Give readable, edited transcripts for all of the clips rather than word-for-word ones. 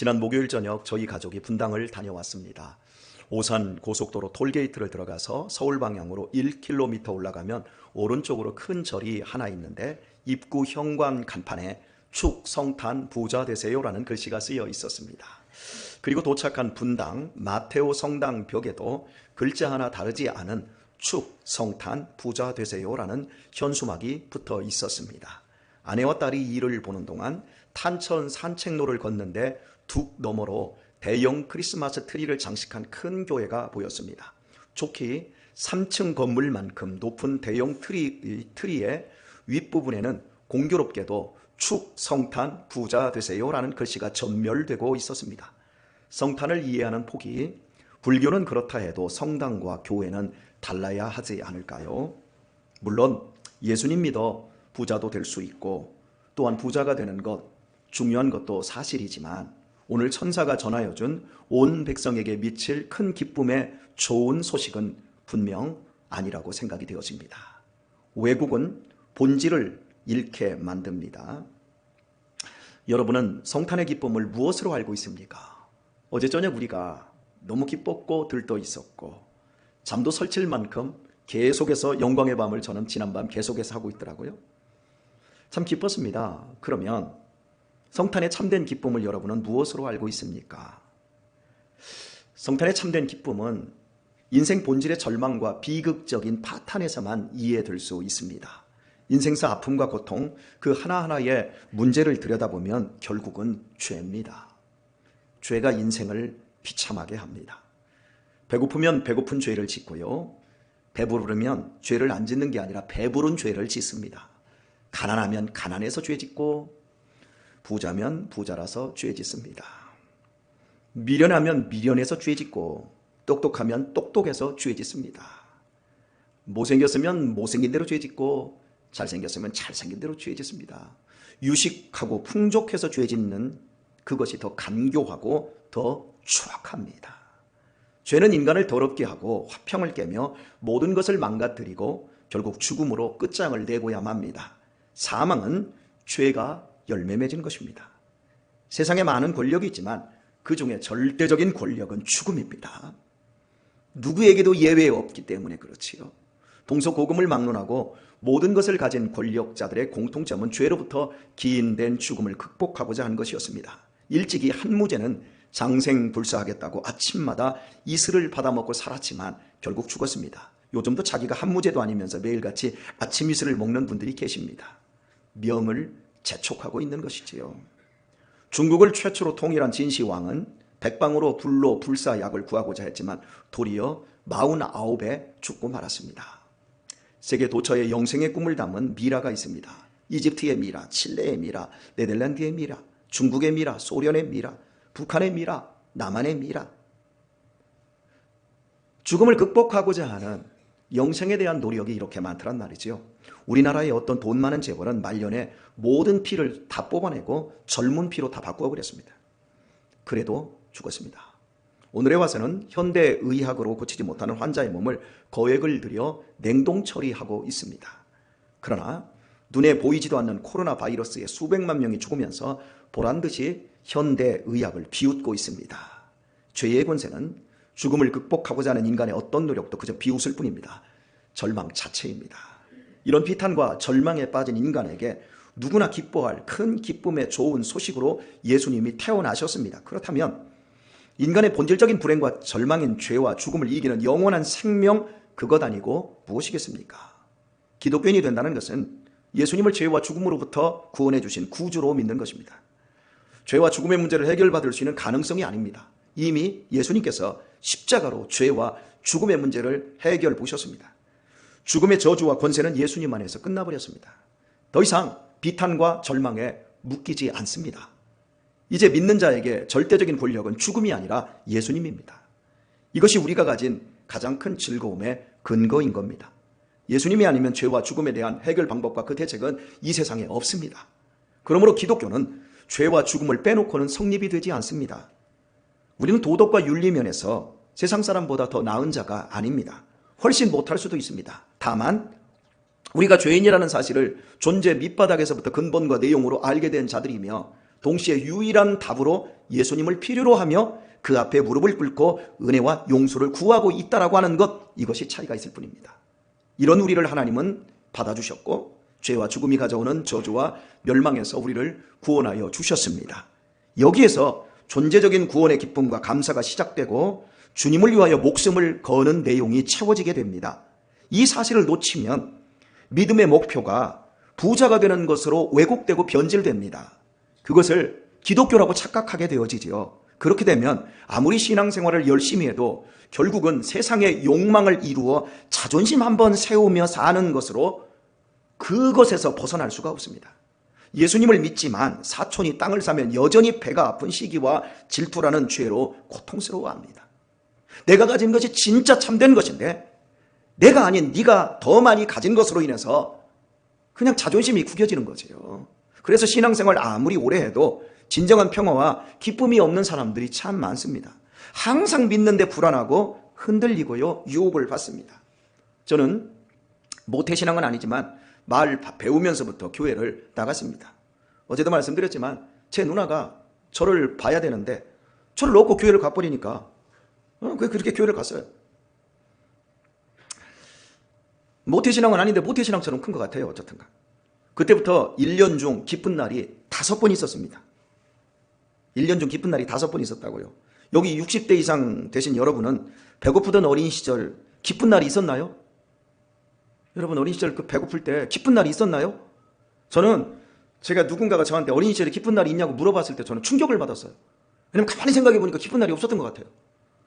지난 목요일 저녁 저희 가족이 분당을 다녀왔습니다. 오산 고속도로 톨게이트를 들어가서 서울 방향으로 1km 올라가면 오른쪽으로 큰 절이 하나 있는데 입구 현관 간판에 축 성탄 부자 되세요라는 글씨가 쓰여 있었습니다. 그리고 도착한 분당 마테오 성당 벽에도 글자 하나 다르지 않은 축 성탄 부자 되세요라는 현수막이 붙어 있었습니다. 아내와 딸이 일을 보는 동안 탄천 산책로를 걷는데 둑 너머로 대형 크리스마스 트리를 장식한 큰 교회가 보였습니다. 좋게 3층 건물만큼 높은 대형 트리의 윗부분에는 공교롭게도 축 성탄 부자 되세요라는 글씨가 전멸되고 있었습니다. 성탄을 이해하는 폭이 불교는 그렇다 해도 성당과 교회는 달라야 하지 않을까요? 물론 예수님 믿어 부자도 될 수 있고 또한 부자가 되는 것 중요한 것도 사실이지만 오늘 천사가 전하여준 온 백성에게 미칠 큰 기쁨의 좋은 소식은 분명 아니라고 생각이 되어집니다. 왜곡은 본질을 잃게 만듭니다. 여러분은 성탄의 기쁨을 무엇으로 알고 있습니까? 어제 저녁 우리가 너무 기뻤고 들떠 있었고 잠도 설칠 만큼 계속해서 영광의 밤을 저는 지난밤 계속해서 하고 있더라고요. 참 기뻤습니다. 그러면 성탄의 참된 기쁨을 여러분은 무엇으로 알고 있습니까? 성탄의 참된 기쁨은 인생 본질의 절망과 비극적인 파탄에서만 이해될 수 있습니다. 인생사 아픔과 고통 그 하나하나의 문제를 들여다보면 결국은 죄입니다. 죄가 인생을 비참하게 합니다. 배고프면 배고픈 죄를 짓고요. 배부르면 죄를 안 짓는 게 아니라 배부른 죄를 짓습니다. 가난하면 가난해서 죄 짓고 부자면 부자라서 죄 짓습니다. 미련하면 미련해서 죄 짓고 똑똑하면 똑똑해서 죄 짓습니다. 못생겼으면 못생긴 대로 죄 짓고 잘생겼으면 잘생긴 대로 죄 짓습니다. 유식하고 풍족해서 죄 짓는 그것이 더 간교하고 더 추악합니다. 죄는 인간을 더럽게 하고 화평을 깨며 모든 것을 망가뜨리고 결국 죽음으로 끝장을 내고야 맙니다. 사망은 죄가 열매 맺은 것입니다. 세상에 많은 권력이 있지만 그 중에 절대적인 권력은 죽음입니다. 누구에게도 예외 없기 때문에 그렇지요. 동서고금을 막론하고 모든 것을 가진 권력자들의 공통점은 죄로부터 기인된 죽음을 극복하고자 한 것이었습니다. 일찍이 한무제는 장생불사하겠다고 아침마다 이슬을 받아먹고 살았지만 결국 죽었습니다. 요즘도 자기가 한무제도 아니면서 매일같이 아침 이슬을 먹는 분들이 계십니다. 명을 재촉하고 있는 것이지요. 중국을 최초로 통일한 진시황은 백방으로 불로 불사약을 구하고자 했지만 도리어 49에 죽고 말았습니다. 세계 도처에 영생의 꿈을 담은 미라가 있습니다. 이집트의 미라, 칠레의 미라, 네덜란드의 미라, 중국의 미라, 소련의 미라, 북한의 미라, 남한의 미라. 죽음을 극복하고자 하는 영생에 대한 노력이 이렇게 많더란 말이죠. 우리나라의 어떤 돈 많은 재벌은 말년에 모든 피를 다 뽑아내고 젊은 피로 다 바꾸어버렸습니다. 그래도 죽었습니다. 오늘에 와서는 현대의학으로 고치지 못하는 환자의 몸을 거액을 들여 냉동 처리하고 있습니다. 그러나 눈에 보이지도 않는 코로나 바이러스에 수백만 명이 죽으면서 보란듯이 현대의학을 비웃고 있습니다. 죄의 권세는 죽음을 극복하고자 하는 인간의 어떤 노력도 그저 비웃을 뿐입니다. 절망 자체입니다. 이런 비탄과 절망에 빠진 인간에게 누구나 기뻐할 큰 기쁨의 좋은 소식으로 예수님이 태어나셨습니다. 그렇다면 인간의 본질적인 불행과 절망인 죄와 죽음을 이기는 영원한 생명 그것 아니고 무엇이겠습니까? 기독교인이 된다는 것은 예수님을 죄와 죽음으로부터 구원해 주신 구주로 믿는 것입니다. 죄와 죽음의 문제를 해결받을 수 있는 가능성이 아닙니다. 이미 예수님께서 십자가로 죄와 죽음의 문제를 해결 보셨습니다. 죽음의 저주와 권세는 예수님 안에서 끝나버렸습니다. 더 이상 비탄과 절망에 묶이지 않습니다. 이제 믿는 자에게 절대적인 권력은 죽음이 아니라 예수님입니다. 이것이 우리가 가진 가장 큰 즐거움의 근거인 겁니다. 예수님이 아니면 죄와 죽음에 대한 해결 방법과 그 대책은 이 세상에 없습니다. 그러므로 기독교는 죄와 죽음을 빼놓고는 성립이 되지 않습니다. 우리는 도덕과 윤리 면에서 세상 사람보다 더 나은 자가 아닙니다. 훨씬 못할 수도 있습니다. 다만 우리가 죄인이라는 사실을 존재 밑바닥에서부터 근본과 내용으로 알게 된 자들이며 동시에 유일한 답으로 예수님을 필요로 하며 그 앞에 무릎을 꿇고 은혜와 용서를 구하고 있다라고 하는 것, 이것이 차이가 있을 뿐입니다. 이런 우리를 하나님은 받아주셨고 죄와 죽음이 가져오는 저주와 멸망에서 우리를 구원하여 주셨습니다. 여기에서 존재적인 구원의 기쁨과 감사가 시작되고 주님을 위하여 목숨을 거는 내용이 채워지게 됩니다. 이 사실을 놓치면 믿음의 목표가 부자가 되는 것으로 왜곡되고 변질됩니다. 그것을 기독교라고 착각하게 되어지지요. 그렇게 되면 아무리 신앙생활을 열심히 해도 결국은 세상의 욕망을 이루어 자존심 한번 세우며 사는 것으로 그것에서 벗어날 수가 없습니다. 예수님을 믿지만 사촌이 땅을 사면 여전히 배가 아픈 시기와 질투라는 죄로 고통스러워합니다. 내가 가진 것이 진짜 참된 것인데 내가 아닌 네가 더 많이 가진 것으로 인해서 그냥 자존심이 구겨지는 거죠. 그래서 신앙생활 아무리 오래 해도 진정한 평화와 기쁨이 없는 사람들이 참 많습니다. 항상 믿는데 불안하고 흔들리고요, 유혹을 받습니다. 저는 모태신앙은 아니지만 말 배우면서부터 교회를 나갔습니다. 어제도 말씀드렸지만 제 누나가 저를 봐야 되는데 저를 놓고 교회를 가버리니까 그렇게 교회를 갔어요. 모태신앙은 아닌데 모태신앙처럼 큰 것 같아요. 어쨌든가 그때부터 1년 중 기쁜 날이 5번 있었습니다. 1년 중 기쁜 날이 5번 있었다고요. 여기 60대 이상 되신 여러분은 배고프던 어린 시절 기쁜 날이 있었나요? 여러분 어린 시절 그 배고플 때 기쁜 날이 있었나요? 저는 제가 누군가가 저한테 어린 시절에 기쁜 날이 있냐고 물어봤을 때 저는 충격을 받았어요. 왜냐면 가만히 생각해 보니까 기쁜 날이 없었던 것 같아요.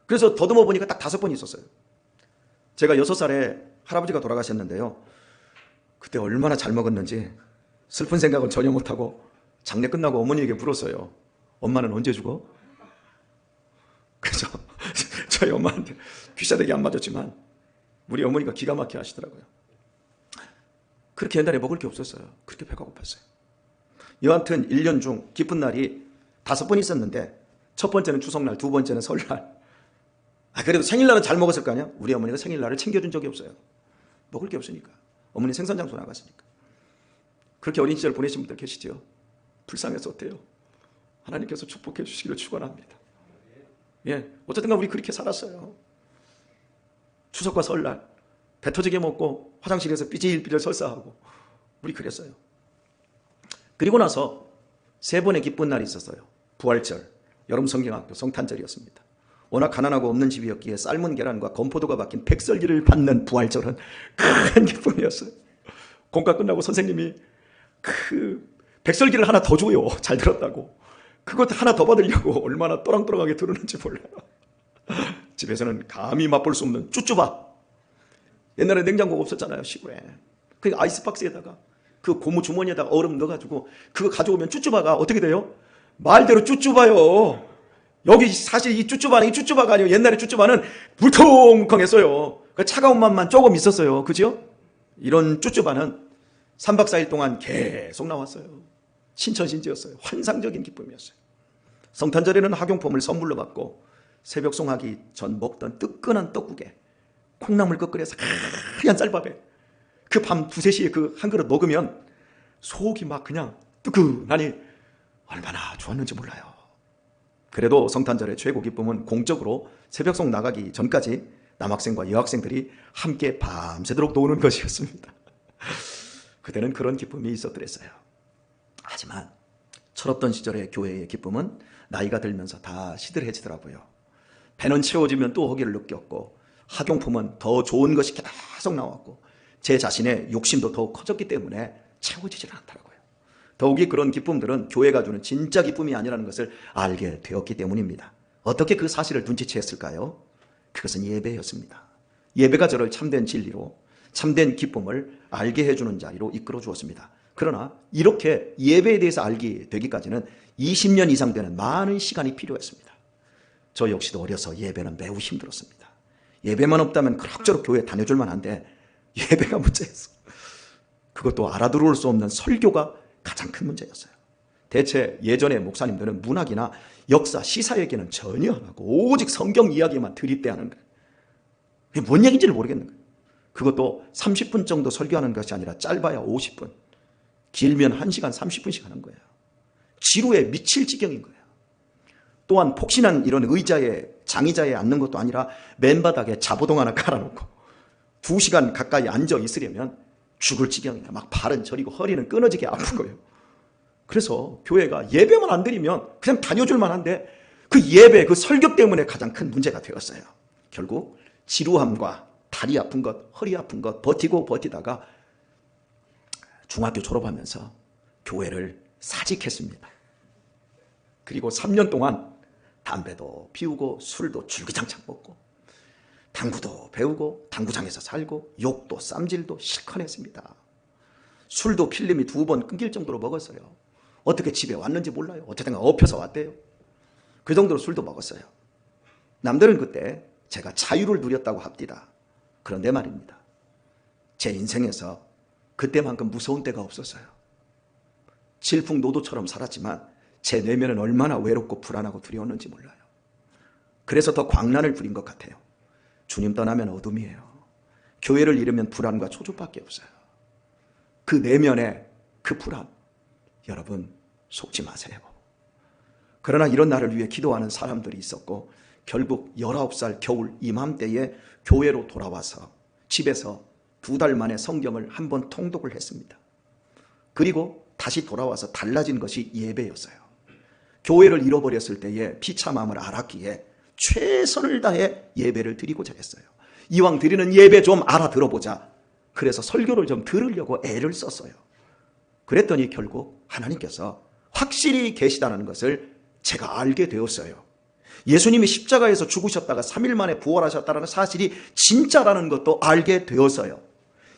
그래서 더듬어 보니까 딱 5번 있었어요. 제가 6살에 할아버지가 돌아가셨는데요. 그때 얼마나 잘 먹었는지 슬픈 생각은 전혀 못하고 장례 끝나고 어머니에게 물었어요. 엄마는 언제 죽어? 그래서 저희 엄마한테 귀싸대기 안 맞았지만 우리 어머니가 기가 막히게 하시더라고요. 그렇게 옛날에 먹을 게 없었어요. 그렇게 배가 고팠어요. 여하튼 1년 중 기쁜 날이 5번 있었는데 첫 번째는 추석날, 두 번째는 설날. 그래도 생일날은 잘 먹었을 거 아니야? 우리 어머니가 생일날을 챙겨준 적이 없어요. 먹을 게 없으니까. 어머니 생선장소 나갔으니까. 그렇게 어린 시절 보내신 분들 계시죠? 불쌍해서 어때요? 하나님께서 축복해 주시기를 축원합니다. 예, 어쨌든 우리 그렇게 살았어요. 추석과 설날 배 터지게 먹고 화장실에서 삐질삐질 설사하고 우리 그랬어요. 그리고 나서 3번의 기쁜 날이 있었어요. 부활절, 여름 성경학교 성탄절이었습니다. 워낙 가난하고 없는 집이었기에 삶은 계란과 건포도가 박힌 백설기를 받는 부활절은 큰 기쁨이었어요. 공과 끝나고 선생님이 그 백설기를 하나 더 줘요. 잘 들었다고. 그것 하나 더 받으려고 얼마나 또랑또랑하게 들었는지 몰라요. 집에서는 감히 맛볼 수 없는 쭈쭈밥. 옛날에 냉장고가 없었잖아요, 시골에. 그 아이스박스에다가 그 고무 주머니에다가 얼음 넣어가지고 그거 가져오면 쭈쭈바가 어떻게 돼요? 말대로 쭈쭈바요. 여기 사실 이 쭈쭈바가 아니고 옛날에 쭈쭈바는 물컹물컹했어요. 그 차가운 맛만 조금 있었어요. 그죠? 이런 쭈쭈바는 3박 4일 동안 계속 나왔어요. 신천신지였어요. 환상적인 기쁨이었어요. 성탄절에는 학용품을 선물로 받고 새벽송하기 전 먹던 뜨끈한 떡국에 콩나물 끓여서 하얀 쌀밥에 그 밤 2, 3시에 그 한 그릇 먹으면 속이 막 그냥 뜨끈하니 얼마나 좋았는지 몰라요. 그래도 성탄절의 최고 기쁨은 공적으로 새벽송 나가기 전까지 남학생과 여학생들이 함께 밤새도록 노는 것이었습니다. 그때는 그런 기쁨이 있었더랬어요. 하지만 철없던 시절의 교회의 기쁨은 나이가 들면서 다 시들해지더라고요. 배는 채워지면 또 허기를 느꼈고 학용품은 더 좋은 것이 계속 나왔고 제 자신의 욕심도 더욱 커졌기 때문에 채워지질 않더라고요. 더욱이 그런 기쁨들은 교회가 주는 진짜 기쁨이 아니라는 것을 알게 되었기 때문입니다. 어떻게 그 사실을 눈치챘을까요? 그것은 예배였습니다. 예배가 저를 참된 진리로 참된 기쁨을 알게 해주는 자리로 이끌어 주었습니다. 그러나 이렇게 예배에 대해서 알게 되기까지는 20년 이상 되는 많은 시간이 필요했습니다. 저 역시도 어려서 예배는 매우 힘들었습니다. 예배만 없다면 그럭저럭 교회 다녀줄 만한데 예배가 문제였어. 그것도 알아들을 수 없는 설교가 가장 큰 문제였어요. 대체 예전의 목사님들은 문학이나 역사, 시사 얘기는 전혀 안 하고 오직 성경 이야기만 들이대하는 거예요. 이게 뭔 얘기인지를 모르겠는 거예요. 그것도 30분 정도 설교하는 것이 아니라 짧아야 50분, 길면 1시간 30분씩 하는 거예요. 지루에 미칠 지경인 거예요. 또한 폭신한 이런 의자에 장의자에 앉는 것도 아니라 맨바닥에 자보동 하나 깔아놓고 2시간 가까이 앉아 있으려면 죽을 지경이에요. 막 발은 저리고 허리는 끊어지게 아픈 거예요. 그래서 교회가 예배만 안 드리면 그냥 다녀줄 만한데 그 예배, 그 설교 때문에 가장 큰 문제가 되었어요. 결국 지루함과 다리 아픈 것, 허리 아픈 것 버티고 버티다가 중학교 졸업하면서 교회를 사직했습니다. 그리고 3년 동안 담배도 피우고 술도 줄기장창 먹고 당구도 배우고 당구장에서 살고 욕도 쌈질도 실컷 했습니다. 술도 필름이 2번 끊길 정도로 먹었어요. 어떻게 집에 왔는지 몰라요. 어쨌든 엎혀서 왔대요. 그 정도로 술도 먹었어요. 남들은 그때 제가 자유를 누렸다고 합디다. 그런데 말입니다. 제 인생에서 그때만큼 무서운 때가 없었어요. 질풍노도처럼 살았지만 제 내면은 얼마나 외롭고 불안하고 두려웠는지 몰라요. 그래서 더 광란을 부린 것 같아요. 주님 떠나면 어둠이에요. 교회를 잃으면 불안과 초조밖에 없어요. 그 내면의 그 불안, 여러분 속지 마세요. 그러나 이런 나를 위해 기도하는 사람들이 있었고 결국 19살 겨울 이맘때에 교회로 돌아와서 집에서 2달 만에 성경을 한 번 통독을 했습니다. 그리고 다시 돌아와서 달라진 것이 예배였어요. 교회를 잃어버렸을 때의 비참함을 알았기에 최선을 다해 예배를 드리고자 했어요. 이왕 드리는 예배 좀 알아들어보자. 그래서 설교를 좀 들으려고 애를 썼어요. 그랬더니 결국 하나님께서 확실히 계시다는 것을 제가 알게 되었어요. 예수님이 십자가에서 죽으셨다가 3일 만에 부활하셨다는 사실이 진짜라는 것도 알게 되었어요.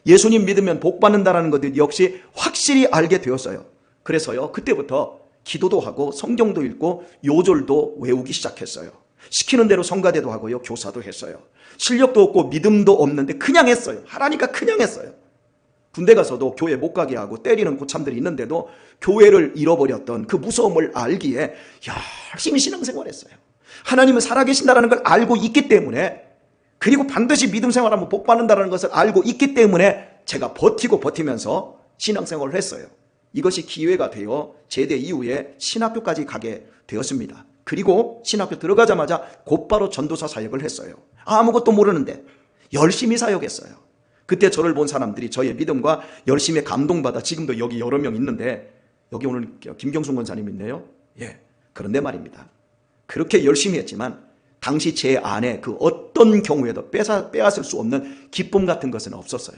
예수님 믿으면 복 받는다는 것도 역시 확실히 알게 되었어요. 그래서요, 그때부터 기도도 하고 성경도 읽고 요절도 외우기 시작했어요. 시키는 대로 성가대도 하고요, 교사도 했어요. 실력도 없고 믿음도 없는데 그냥 했어요. 하라니까 그냥 했어요. 군대 가서도 교회 못 가게 하고 때리는 고참들이 있는데도 교회를 잃어버렸던 그 무서움을 알기에 열심히 신앙생활했어요. 하나님은 살아계신다는 걸 알고 있기 때문에, 그리고 반드시 믿음 생활하면 복 받는다는 것을 알고 있기 때문에 제가 버티면서 신앙생활을 했어요. 이것이 기회가 되어 제대 이후에 신학교까지 가게 되었습니다. 그리고 신학교 들어가자마자 곧바로 전도사 사역을 했어요. 아무것도 모르는데 열심히 사역했어요. 그때 저를 본 사람들이 저의 믿음과 열심에 감동받아 지금도 여기 여러 명 있는데, 여기 오늘 김경순 권사님 있네요. 예. 그런데 말입니다. 그렇게 열심히 했지만 당시 제 안에 그 어떤 경우에도 빼앗을 수 없는 기쁨 같은 것은 없었어요.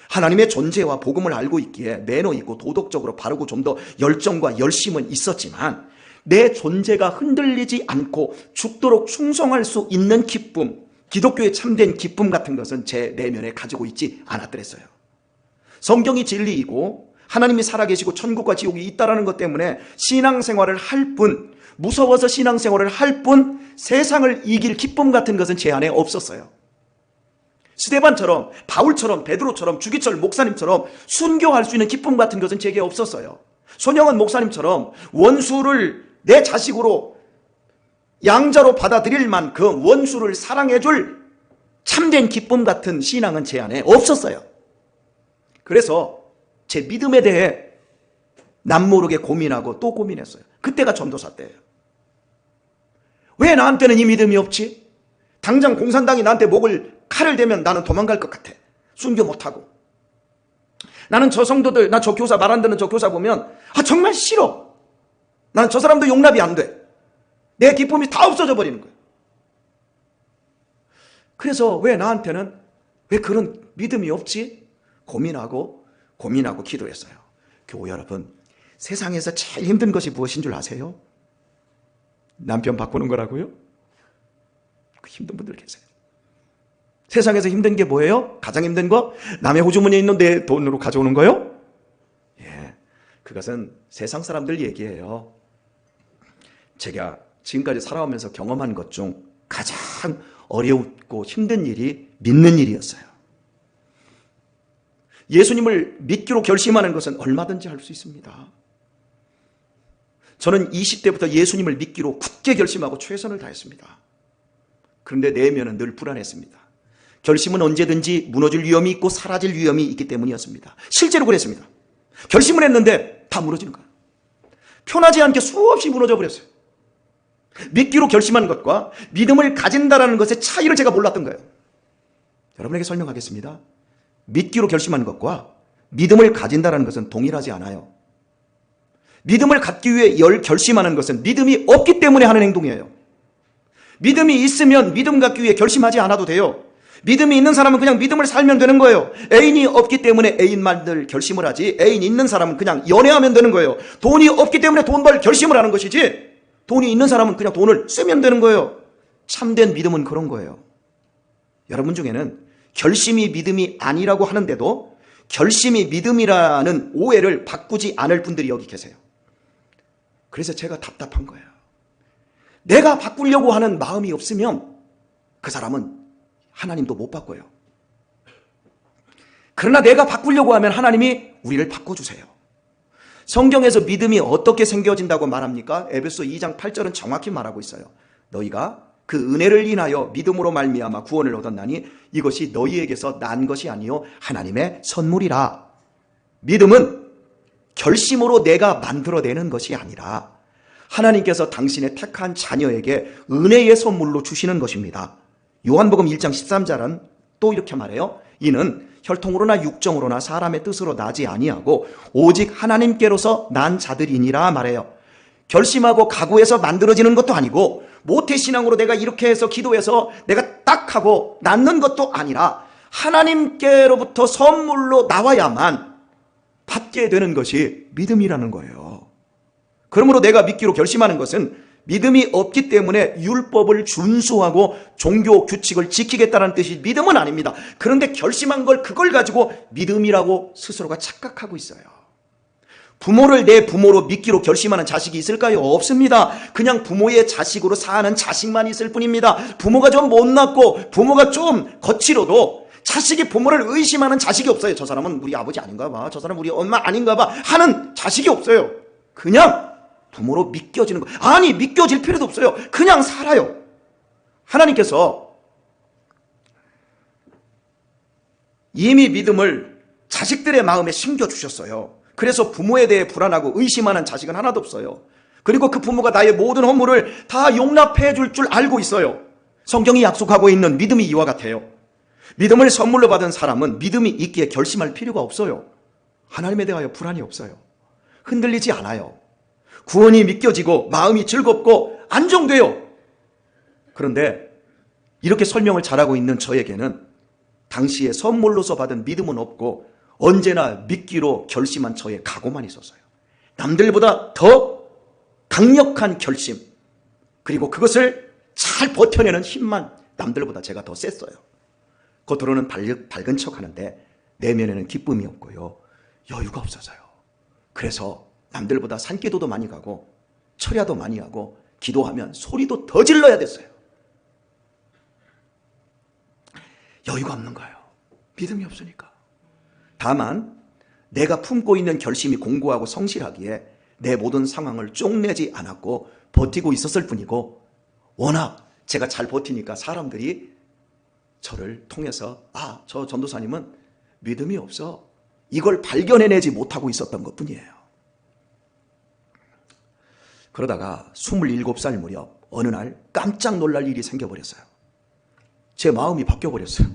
하나님의 존재와 복음을 알고 있기에 매너 있고 도덕적으로 바르고 좀 더 열정과 열심은 있었지만 내 존재가 흔들리지 않고 죽도록 충성할 수 있는 기쁨, 기독교의 참된 기쁨 같은 것은 제 내면에 가지고 있지 않았더랬어요. 성경이 진리이고 하나님이 살아계시고 천국과 지옥이 있다는 것 때문에 신앙생활을 할 뿐, 무서워서 신앙생활을 할 뿐 세상을 이길 기쁨 같은 것은 제 안에 없었어요. 스데반처럼, 바울처럼, 베드로처럼, 주기철 목사님처럼 순교할 수 있는 기쁨 같은 것은 제게 없었어요. 손영은 목사님처럼 원수를 내 자식으로 양자로 받아들일 만큼 원수를 사랑해줄 참된 기쁨 같은 신앙은 제 안에 없었어요. 그래서 제 믿음에 대해 남모르게 고민하고 또 고민했어요. 그때가 전도사 때예요. 왜 나한테는 이 믿음이 없지? 당장 공산당이 나한테 칼을 대면 나는 도망갈 것 같아. 순교 못하고. 나는 저 성도들, 나 저 교사 말 안 듣는 저 교사 보면 정말 싫어. 나는 저 사람도 용납이 안 돼. 내 기쁨이 다 없어져 버리는 거예요. 그래서 왜 나한테는 왜 그런 믿음이 없지? 고민하고 기도했어요. 교우 여러분, 세상에서 제일 힘든 것이 무엇인 줄 아세요? 남편 바꾸는 거라고요? 그 힘든 분들 계세요. 세상에서 힘든 게 뭐예요? 가장 힘든 거? 남의 호주머니에 있는 내 돈으로 가져오는 거요? 예, 그것은 세상 사람들 얘기예요. 제가 지금까지 살아오면서 경험한 것 중 가장 어렵고 힘든 일이 믿는 일이었어요. 예수님을 믿기로 결심하는 것은 얼마든지 할 수 있습니다. 저는 20대부터 예수님을 믿기로 굳게 결심하고 최선을 다했습니다. 그런데 내면은 늘 불안했습니다. 결심은 언제든지 무너질 위험이 있고 사라질 위험이 있기 때문이었습니다. 실제로 그랬습니다. 결심을 했는데 다 무너지는 거예요. 편하지 않게 수없이 무너져 버렸어요. 믿기로 결심한 것과 믿음을 가진다라는 것의 차이를 제가 몰랐던 거예요. 여러분에게 설명하겠습니다. 믿기로 결심한 것과 믿음을 가진다라는 것은 동일하지 않아요. 믿음을 갖기 위해 결심하는 것은 믿음이 없기 때문에 하는 행동이에요. 믿음이 있으면 믿음 갖기 위해 결심하지 않아도 돼요. 믿음이 있는 사람은 그냥 믿음을 살면 되는 거예요. 애인이 없기 때문에 애인만들 결심을 하지, 애인 있는 사람은 그냥 연애하면 되는 거예요. 돈이 없기 때문에 돈 벌 결심을 하는 것이지, 돈이 있는 사람은 그냥 돈을 쓰면 되는 거예요. 참된 믿음은 그런 거예요. 여러분 중에는 결심이 믿음이 아니라고 하는데도 결심이 믿음이라는 오해를 바꾸지 않을 분들이 여기 계세요. 그래서 제가 답답한 거예요. 내가 바꾸려고 하는 마음이 없으면 그 사람은 하나님도 못 바꿔요. 그러나 내가 바꾸려고 하면 하나님이 우리를 바꿔주세요. 성경에서 믿음이 어떻게 생겨진다고 말합니까? 에베소 2장 8절은 정확히 말하고 있어요. 너희가 그 은혜를 인하여 믿음으로 말미암아 구원을 얻었나니 이것이 너희에게서 난 것이 아니요 하나님의 선물이라. 믿음은 결심으로 내가 만들어내는 것이 아니라 하나님께서 당신의 택한 자녀에게 은혜의 선물로 주시는 것입니다. 요한복음 1장 13절은 또 이렇게 말해요. 이는 혈통으로나 육정으로나 사람의 뜻으로 나지 아니하고 오직 하나님께로서 난 자들이니라 말해요. 결심하고 각오해서 만들어지는 것도 아니고 모태신앙으로 내가 이렇게 해서 기도해서 내가 딱 하고 낳는 것도 아니라 하나님께로부터 선물로 나와야만 받게 되는 것이 믿음이라는 거예요. 그러므로 내가 믿기로 결심하는 것은 믿음이 없기 때문에 율법을 준수하고 종교 규칙을 지키겠다는 뜻이 믿음은 아닙니다. 그런데 결심한 걸 그걸 가지고 믿음이라고 스스로가 착각하고 있어요. 부모를 내 부모로 믿기로 결심하는 자식이 있을까요? 없습니다. 그냥 부모의 자식으로 사는 자식만 있을 뿐입니다. 부모가 좀 못났고 부모가 좀 거칠어도 자식이 부모를 의심하는 자식이 없어요. 저 사람은 우리 아버지 아닌가 봐, 저 사람은 우리 엄마 아닌가 봐 하는 자식이 없어요. 그냥 부모로 믿겨지는 거. 아니, 믿겨질 필요도 없어요. 그냥 살아요. 하나님께서 이미 믿음을 자식들의 마음에 심겨주셨어요. 그래서 부모에 대해 불안하고 의심하는 자식은 하나도 없어요. 그리고 그 부모가 나의 모든 허물을 다 용납해 줄 줄 알고 있어요. 성경이 약속하고 있는 믿음이 이와 같아요. 믿음을 선물로 받은 사람은 믿음이 있기에 결심할 필요가 없어요. 하나님에 대하여 불안이 없어요. 흔들리지 않아요. 구원이 믿겨지고 마음이 즐겁고 안정돼요. 그런데 이렇게 설명을 잘하고 있는 저에게는 당시에 선물로서 받은 믿음은 없고 언제나 믿기로 결심한 저의 각오만 있었어요. 남들보다 더 강력한 결심, 그리고 그것을 잘 버텨내는 힘만 남들보다 제가 더 셌어요. 겉으로는 밝은 척 하는데 내면에는 기쁨이 없고요, 여유가 없어서요. 그래서 남들보다 산기도도 많이 가고 철야도 많이 하고 기도하면 소리도 더 질러야 됐어요. 여유가 없는 거예요. 믿음이 없으니까. 다만 내가 품고 있는 결심이 공고하고 성실하기에 내 모든 상황을 쪽내지 않았고 버티고 있었을 뿐이고, 워낙 제가 잘 버티니까 사람들이 저를 통해서 저 전도사님은 믿음이 없어, 이걸 발견해내지 못하고 있었던 것뿐이에요. 그러다가 27살 무렵 어느 날 깜짝 놀랄 일이 생겨버렸어요. 제 마음이 바뀌어버렸어요.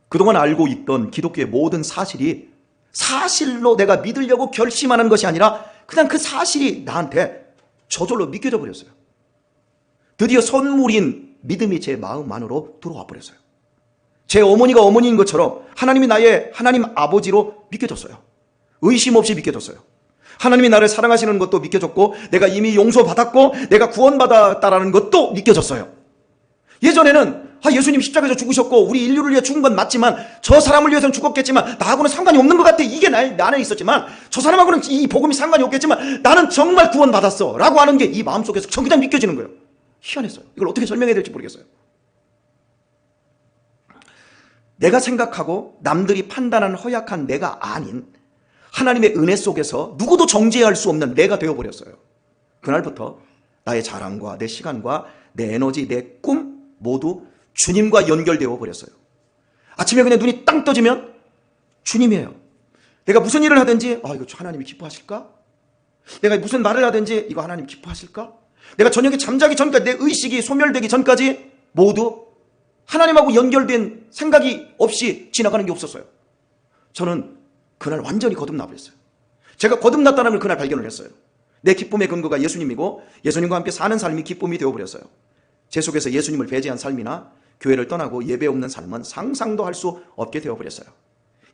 그동안 알고 있던 기독교의 모든 사실이 사실로 내가 믿으려고 결심하는 것이 아니라 그냥 그 사실이 나한테 저절로 믿겨져 버렸어요. 드디어 선물인 믿음이 제 마음 안으로 들어와 버렸어요. 제 어머니가 어머니인 것처럼 하나님이 나의 하나님 아버지로 믿겨졌어요. 의심 없이 믿겨졌어요. 하나님이 나를 사랑하시는 것도 믿겨졌고, 내가 이미 용서받았고 내가 구원받았다라는 것도 믿겨졌어요. 예전에는 예수님 십자가에서 죽으셨고 우리 인류를 위해 죽은 건 맞지만 저 사람을 위해서는 죽었겠지만 나하고는 상관이 없는 것 같아, 이게 나 안에 있었지만, 저 사람하고는 이 복음이 상관이 없겠지만 나는 정말 구원받았어 라고 하는 게 이 마음속에서 그냥 믿겨지는 거예요. 희한했어요. 이걸 어떻게 설명해야 될지 모르겠어요. 내가 생각하고 남들이 판단하는 허약한 내가 아닌 하나님의 은혜 속에서 누구도 정죄할 수 없는 내가 되어버렸어요. 그날부터 나의 자랑과 내 시간과 내 에너지, 내 꿈 모두 주님과 연결되어 버렸어요. 아침에 그냥 눈이 땅 떠지면 주님이에요. 내가 무슨 일을 하든지 이거 하나님이 기뻐하실까? 내가 무슨 말을 하든지 이거 하나님 기뻐하실까? 내가 저녁에 잠자기 전까지 내 의식이 소멸되기 전까지 모두 하나님하고 연결된 생각이 없이 지나가는 게 없었어요. 저는 그날 완전히 거듭나버렸어요. 제가 거듭났다는 걸 그날 발견을 했어요. 내 기쁨의 근거가 예수님이고 예수님과 함께 사는 삶이 기쁨이 되어버렸어요. 제 속에서 예수님을 배제한 삶이나 교회를 떠나고 예배 없는 삶은 상상도 할 수 없게 되어버렸어요.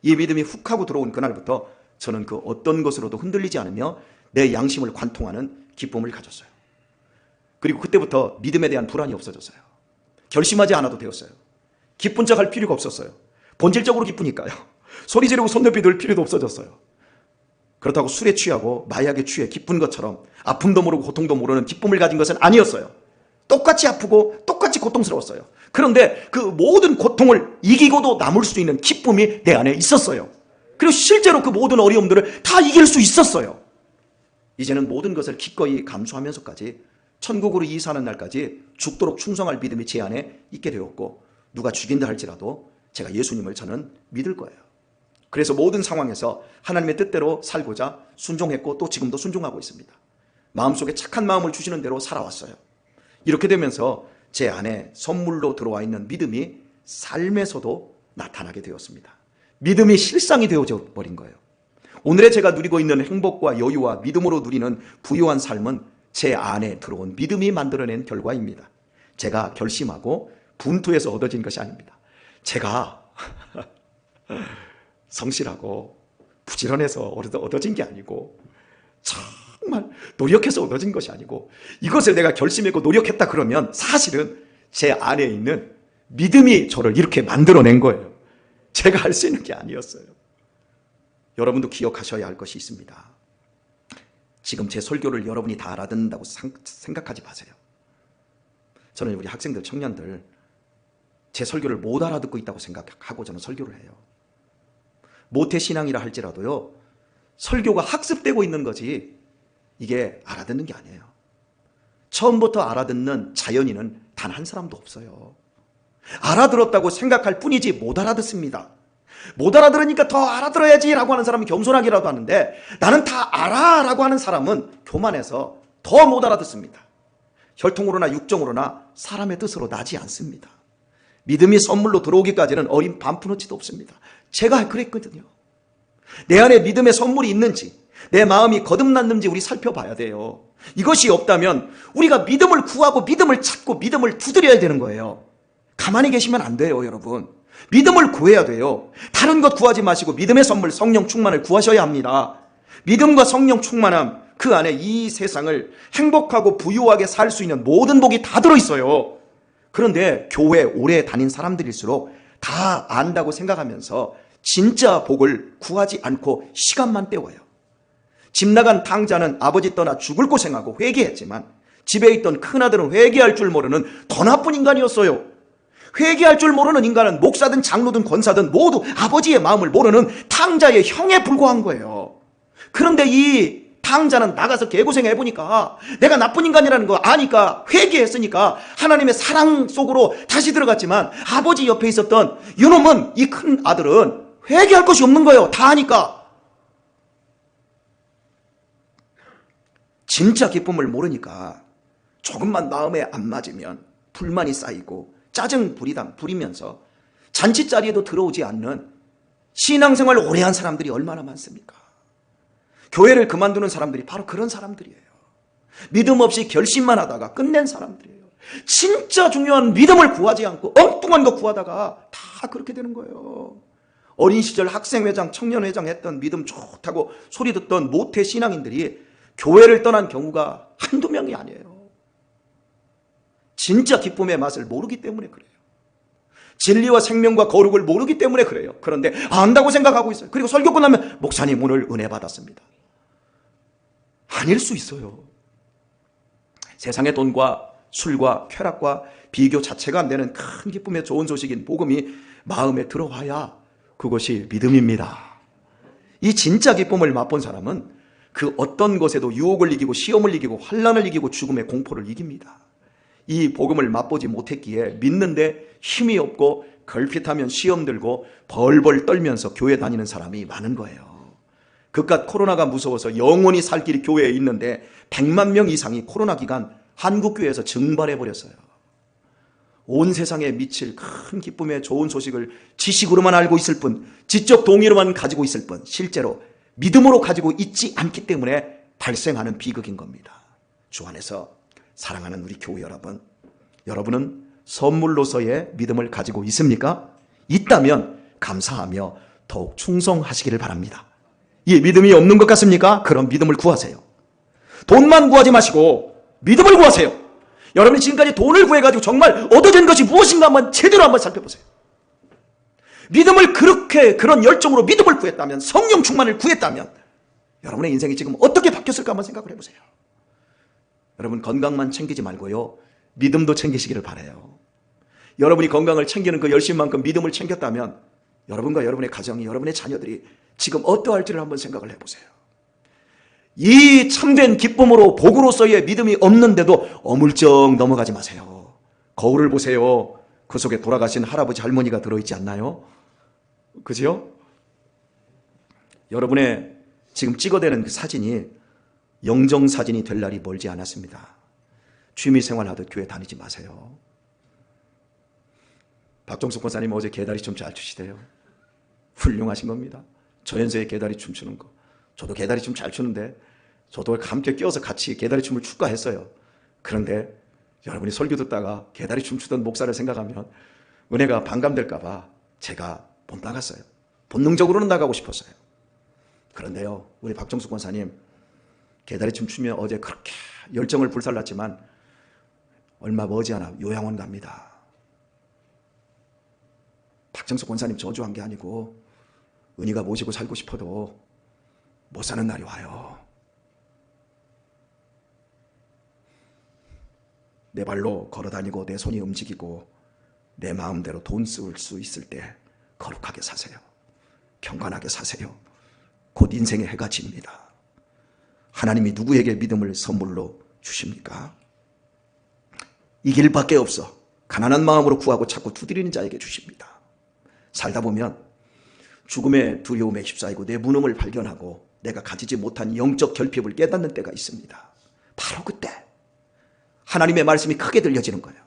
이 믿음이 훅 하고 들어온 그날부터 저는 그 어떤 것으로도 흔들리지 않으며 내 양심을 관통하는 기쁨을 가졌어요. 그리고 그때부터 믿음에 대한 불안이 없어졌어요. 결심하지 않아도 되었어요. 기쁜 척 할 필요가 없었어요. 본질적으로 기쁘니까요. 소리 지르고 손 높이 들 필요도 없어졌어요. 그렇다고 술에 취하고 마약에 취해 기쁜 것처럼 아픔도 모르고 고통도 모르는 기쁨을 가진 것은 아니었어요. 똑같이 아프고 똑같이 고통스러웠어요. 그런데 그 모든 고통을 이기고도 남을 수 있는 기쁨이 내 안에 있었어요. 그리고 실제로 그 모든 어려움들을 다 이길 수 있었어요. 이제는 모든 것을 기꺼이 감수하면서까지 천국으로 이사하는 날까지 죽도록 충성할 믿음이 제 안에 있게 되었고, 누가 죽인다 할지라도 제가 예수님을 저는 믿을 거예요. 그래서 모든 상황에서 하나님의 뜻대로 살고자 순종했고 또 지금도 순종하고 있습니다. 마음속에 착한 마음을 주시는 대로 살아왔어요. 이렇게 되면서 제 안에 선물로 들어와 있는 믿음이 삶에서도 나타나게 되었습니다. 믿음이 실상이 되어져 버린 거예요. 오늘의 제가 누리고 있는 행복과 여유와 믿음으로 누리는 부유한 삶은 제 안에 들어온 믿음이 만들어낸 결과입니다. 제가 결심하고 분투해서 얻어진 것이 아닙니다. 제가 성실하고 부지런해서 얻어진 게 아니고, 정말 노력해서 얻어진 것이 아니고, 이것을 내가 결심했고 노력했다 그러면 사실은 제 안에 있는 믿음이 저를 이렇게 만들어낸 거예요. 제가 할 수 있는 게 아니었어요. 여러분도 기억하셔야 할 것이 있습니다. 지금 제 설교를 여러분이 다 알아듣는다고 생각하지 마세요. 저는 우리 학생들, 청년들 제 설교를 못 알아듣고 있다고 생각하고 저는 설교를 해요. 모태신앙이라 할지라도요, 설교가 학습되고 있는 거지 이게 알아듣는 게 아니에요. 처음부터 알아듣는 자연인은 단 한 사람도 없어요. 알아들었다고 생각할 뿐이지 못 알아듣습니다. 못 알아들으니까 더 알아들어야지 라고 하는 사람은 겸손하기라도 하는데, 나는 다 알아 라고 하는 사람은 교만해서 더 못 알아듣습니다. 혈통으로나 육정으로나 사람의 뜻으로 나지 않습니다. 믿음이 선물로 들어오기까지는 어린 반푼어치도 없습니다. 제가 그랬거든요. 내 안에 믿음의 선물이 있는지, 내 마음이 거듭났는지 우리 살펴봐야 돼요. 이것이 없다면 우리가 믿음을 구하고 믿음을 찾고 믿음을 두드려야 되는 거예요. 가만히 계시면 안 돼요, 여러분. 믿음을 구해야 돼요. 다른 것 구하지 마시고 믿음의 선물, 성령 충만을 구하셔야 합니다. 믿음과 성령 충만함, 그 안에 이 세상을 행복하고 부유하게 살 수 있는 모든 복이 다 들어있어요. 그런데 교회 오래 다닌 사람들일수록 다 안다고 생각하면서 진짜 복을 구하지 않고 시간만 때워요. 집 나간 탕자는 아버지 떠나 죽을 고생하고 회개했지만 집에 있던 큰아들은 회개할 줄 모르는 더 나쁜 인간이었어요. 회개할 줄 모르는 인간은 목사든 장로든 권사든 모두 아버지의 마음을 모르는 탕자의 형에 불과한 거예요. 그런데 이 탕자는 나가서 개고생해보니까 내가 나쁜 인간이라는 거 아니까 회개했으니까 하나님의 사랑 속으로 다시 들어갔지만, 아버지 옆에 있었던 이놈은, 이 큰 아들은 회개할 것이 없는 거예요. 다 아니까. 진짜 기쁨을 모르니까 조금만 마음에 안 맞으면 불만이 쌓이고 짜증 부리면서 잔치자리에도 들어오지 않는 신앙생활 오래 한 사람들이 얼마나 많습니까? 교회를 그만두는 사람들이 바로 그런 사람들이에요. 믿음 없이 결심만 하다가 끝낸 사람들이에요. 진짜 중요한 믿음을 구하지 않고 엉뚱한 거 구하다가 다 그렇게 되는 거예요. 어린 시절 학생회장, 청년회장 했던 믿음 좋다고 소리 듣던 모태 신앙인들이 교회를 떠난 경우가 한두 명이 아니에요. 진짜 기쁨의 맛을 모르기 때문에 그래요. 진리와 생명과 거룩을 모르기 때문에 그래요. 그런데 안다고 생각하고 있어요. 그리고 설교 끝나면 목사님 오늘 은혜 받았습니다. 아닐 수 있어요. 세상의 돈과 술과 쾌락과 비교 자체가 안 되는 큰 기쁨의 좋은 소식인 복음이 마음에 들어와야 그것이 믿음입니다. 이 진짜 기쁨을 맛본 사람은 그 어떤 것에도 유혹을 이기고 시험을 이기고 환난을 이기고 죽음의 공포를 이깁니다. 이 복음을 맛보지 못했기에 믿는데 힘이 없고 걸핏하면 시험 들고 벌벌 떨면서 교회 다니는 사람이 많은 거예요. 그깟 코로나가 무서워서 영원히 살 길이 교회에 있는데 100만 명 이상이 코로나 기간 한국교회에서 증발해버렸어요. 온 세상에 미칠 큰 기쁨의 좋은 소식을 지식으로만 알고 있을 뿐, 지적 동의로만 가지고 있을 뿐, 실제로 믿음으로 가지고 있지 않기 때문에 발생하는 비극인 겁니다. 주 안에서 사랑하는 우리 교회 여러분, 여러분은 선물로서의 믿음을 가지고 있습니까? 있다면 감사하며 더욱 충성하시기를 바랍니다. 이 믿음이 없는 것 같습니까? 그럼 믿음을 구하세요. 돈만 구하지 마시고 믿음을 구하세요. 여러분이 지금까지 돈을 구해가지고 정말 얻어진 것이 무엇인가 한번 제대로 한번 살펴보세요. 믿음을 그런 열정으로 믿음을 구했다면, 성령 충만을 구했다면 여러분의 인생이 지금 어떻게 바뀌었을까 한번 생각을 해보세요. 여러분 건강만 챙기지 말고요, 믿음도 챙기시기를 바라요. 여러분이 건강을 챙기는 그 열심만큼 믿음을 챙겼다면 여러분과 여러분의 가정이, 여러분의 자녀들이 지금 어떠할지를 한번 생각을 해보세요. 이 참된 기쁨으로 복으로서의 믿음이 없는데도 어물쩍 넘어가지 마세요. 거울을 보세요. 그 속에 돌아가신 할아버지 할머니가 들어있지 않나요? 그죠? 여러분의 지금 찍어대는 그 사진이 영정사진이 될 날이 멀지 않았습니다. 취미생활하듯 교회 다니지 마세요. 박정숙 권사님 어제 개다리 춤 잘 추시대요. 훌륭하신 겁니다. 저연세에 개다리 춤 추는 거. 저도 개다리 춤 잘 추는데 저도 함께 끼어서 같이 개다리 춤을 출까 했어요. 그런데 여러분이 설교 듣다가 개다리 춤 추던 목사를 생각하면 은혜가 반감될까 봐 제가 못 나갔어요. 본능적으로는 나가고 싶었어요. 그런데요, 우리 박정숙 권사님 개다리 춤 추면 어제 그렇게 열정을 불살랐지만 얼마 머지않아 요양원 갑니다. 박정숙 권사님 저주한 게 아니고 은희가 모시고 살고 싶어도 못 사는 날이 와요. 내 발로 걸어다니고 내 손이 움직이고 내 마음대로 돈 쓸 수 있을 때 거룩하게 사세요. 경건하게 사세요. 곧 인생의 해가 집니다. 하나님이 누구에게 믿음을 선물로 주십니까? 이 길밖에 없어. 가난한 마음으로 구하고 자꾸 두드리는 자에게 주십니다. 살다 보면 죽음의 두려움에 휩싸이고 내 무능을 발견하고 내가 가지지 못한 영적 결핍을 깨닫는 때가 있습니다. 바로 그때 하나님의 말씀이 크게 들려지는 거예요.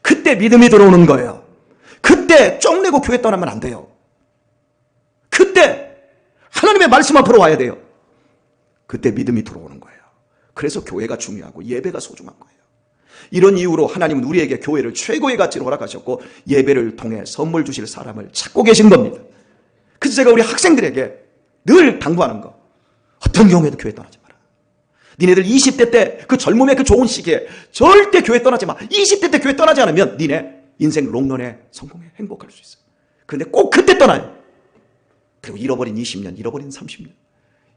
그때 믿음이 들어오는 거예요. 그때 쪽내고 교회 떠나면 안 돼요. 그때 하나님의 말씀 앞으로 와야 돼요. 그때 믿음이 들어오는 거예요. 그래서 교회가 중요하고 예배가 소중한 거예요. 이런 이유로 하나님은 우리에게 교회를 최고의 가치로 허락하셨고 예배를 통해 선물 주실 사람을 찾고 계신 겁니다. 그래서 제가 우리 학생들에게 늘 당부하는 거, 어떤 경우에도 교회 떠나지 마라. 니네들 20대 때 그 젊음의 그 좋은 시기에 절대 교회 떠나지 마. 20대 때 교회 떠나지 않으면 니네 인생 롱런에 성공해 행복할 수 있어. 그런데 꼭 그때 떠나요. 그리고 잃어버린 20년, 잃어버린 30년,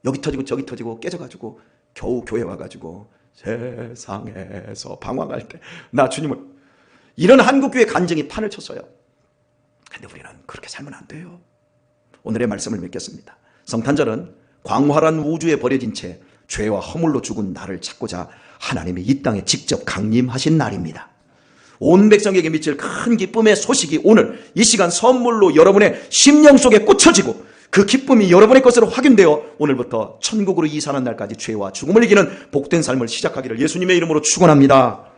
여기 터지고 저기 터지고 깨져가지고 겨우 교회 와가지고 세상에서 방황할 때 나 주님을, 이런 한국교회 간증이 판을 쳤어요. 근데 우리는 그렇게 살면 안 돼요. 오늘의 말씀을 맺겠습니다. 성탄절은 광활한 우주에 버려진 채 죄와 허물로 죽은 나를 찾고자 하나님이 이 땅에 직접 강림하신 날입니다. 온 백성에게 미칠 큰 기쁨의 소식이 오늘 이 시간 선물로 여러분의 심령 속에 꽂혀지고 그 기쁨이 여러분의 것으로 확인되어 오늘부터 천국으로 이사하는 날까지 죄와 죽음을 이기는 복된 삶을 시작하기를 예수님의 이름으로 축원합니다.